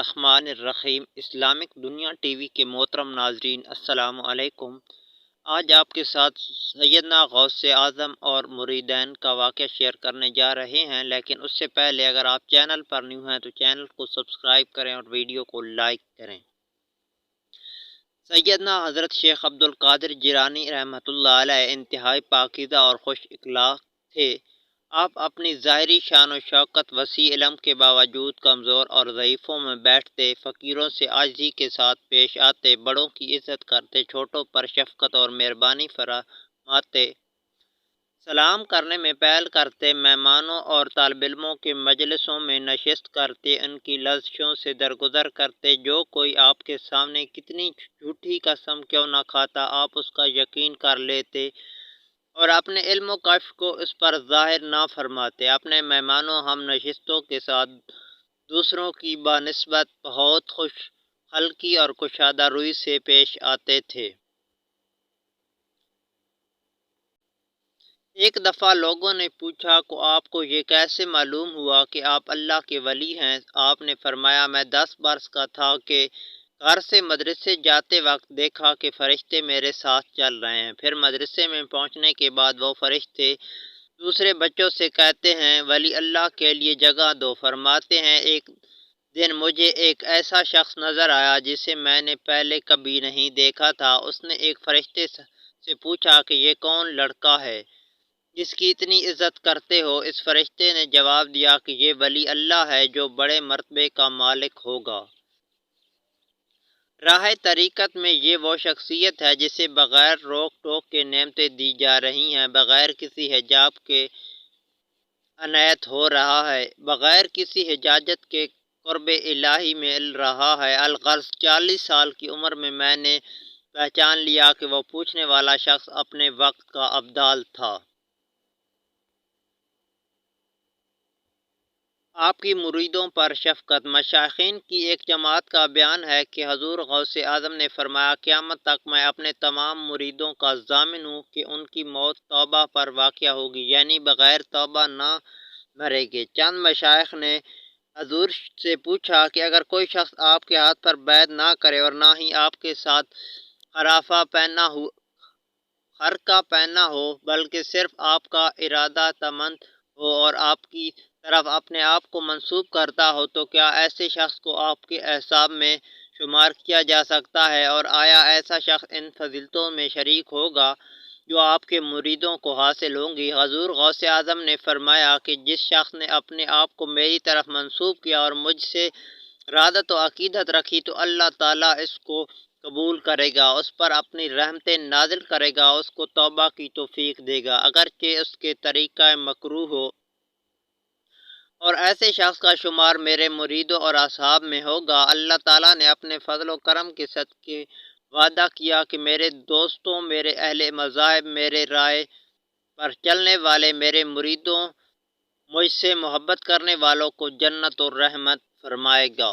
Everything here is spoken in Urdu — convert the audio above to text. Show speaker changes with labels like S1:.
S1: الرحمن الرحیم۔ اسلامک دنیا ٹی وی کے محترم ناظرین، السلام علیکم۔ آج آپ کے ساتھ سیدنا غوث اعظم اور مریدین کا واقعہ شیئر کرنے جا رہے ہیں، لیکن اس سے پہلے اگر آپ چینل پر نیو ہیں تو چینل کو سبسکرائب کریں اور ویڈیو کو لائک کریں۔ سیدنا حضرت شیخ عبدالقادر جیلانی رحمۃ اللہ علیہ انتہائی پاکیزہ اور خوش اخلاق تھے۔ آپ اپنی ظاہری شان و شوکت، وسیع علم کے باوجود کمزور اور ضعیفوں میں بیٹھتے، فقیروں سے عاجزی کے ساتھ پیش آتے، بڑوں کی عزت کرتے، چھوٹوں پر شفقت اور مہربانی فرماتے، سلام کرنے میں پہل کرتے، مہمانوں اور طالب علموں کے مجلسوں میں نشست کرتے، ان کی لذشوں سے درگزر کرتے۔ جو کوئی آپ کے سامنے کتنی جھوٹی قسم کیوں نہ کھاتا، آپ اس کا یقین کر لیتے اور اپنے علم و کشف کو اس پر ظاہر نہ فرماتے۔ اپنے مہمانوں ہم نشستوں کے ساتھ دوسروں کی بنسبت بہت خوش خلقی اور کشادہ روی سے پیش آتے تھے۔ ایک دفعہ لوگوں نے پوچھا کہ آپ کو یہ کیسے معلوم ہوا کہ آپ اللہ کے ولی ہیں؟ آپ نے فرمایا، میں 10 برس کا تھا کہ گھر سے مدرسے جاتے وقت دیکھا کہ فرشتے میرے ساتھ چل رہے ہیں۔ پھر مدرسے میں پہنچنے کے بعد وہ فرشتے دوسرے بچوں سے کہتے ہیں، ولی اللہ کے لیے جگہ دو۔ فرماتے ہیں، ایک دن مجھے ایک ایسا شخص نظر آیا جسے میں نے پہلے کبھی نہیں دیکھا تھا۔ اس نے ایک فرشتے سے پوچھا کہ یہ کون لڑکا ہے جس کی اتنی عزت کرتے ہو؟ اس فرشتے نے جواب دیا کہ یہ ولی اللہ ہے جو بڑے مرتبے کا مالک ہوگا۔ راہ طریقت میں یہ وہ شخصیت ہے جسے بغیر روک ٹوک کے نعمتیں دی جا رہی ہیں، بغیر کسی حجاب کے عنایت ہو رہا ہے، بغیر کسی حجازت کے قرب الہی مل رہا ہے۔ الغرض 40 سال کی عمر میں نے پہچان لیا کہ وہ پوچھنے والا شخص اپنے وقت کا ابدال تھا۔ آپ کی مریدوں پر شفقت۔ مشائخین کی ایک جماعت کا بیان ہے کہ حضور غوث اعظم نے فرمایا، قیامت تک میں اپنے تمام مریدوں کا ضامن ہوں کہ ان کی موت توبہ پر واقع ہوگی، یعنی بغیر توبہ نہ مریں گے۔ چند مشائخ نے حضور سے پوچھا کہ اگر کوئی شخص آپ کے ہاتھ پر بیعت نہ کرے اور نہ ہی آپ کے ساتھ خرقہ پہنا ہو بلکہ صرف آپ کا ارادہ تمند ہو اور آپ کی طرف اپنے آپ کو منسوب کرتا ہو، تو کیا ایسے شخص کو آپ کے احزاب میں شمار کیا جا سکتا ہے؟ اور آیا ایسا شخص ان فضیلتوں میں شریک ہوگا جو آپ کے مریدوں کو حاصل ہوں گی؟ حضور غوث اعظم نے فرمایا کہ جس شخص نے اپنے آپ کو میری طرف منسوب کیا اور مجھ سے ارادت و عقیدت رکھی تو اللہ تعالیٰ اس کو قبول کرے گا، اس پر اپنی رحمتیں نازل کرے گا، اس کو توبہ کی توفیق دے گا، اگرچہ اس کے طریقہ مکروہ ہو، اور ایسے شخص کا شمار میرے مریدوں اور اصحاب میں ہوگا۔ اللہ تعالیٰ نے اپنے فضل و کرم کے صدقے وعدہ کیا کہ میرے دوستوں، میرے اہل مذاہب، میرے رائے پر چلنے والے میرے مریدوں، مجھ سے محبت کرنے والوں کو جنت و رحمت فرمائے گا۔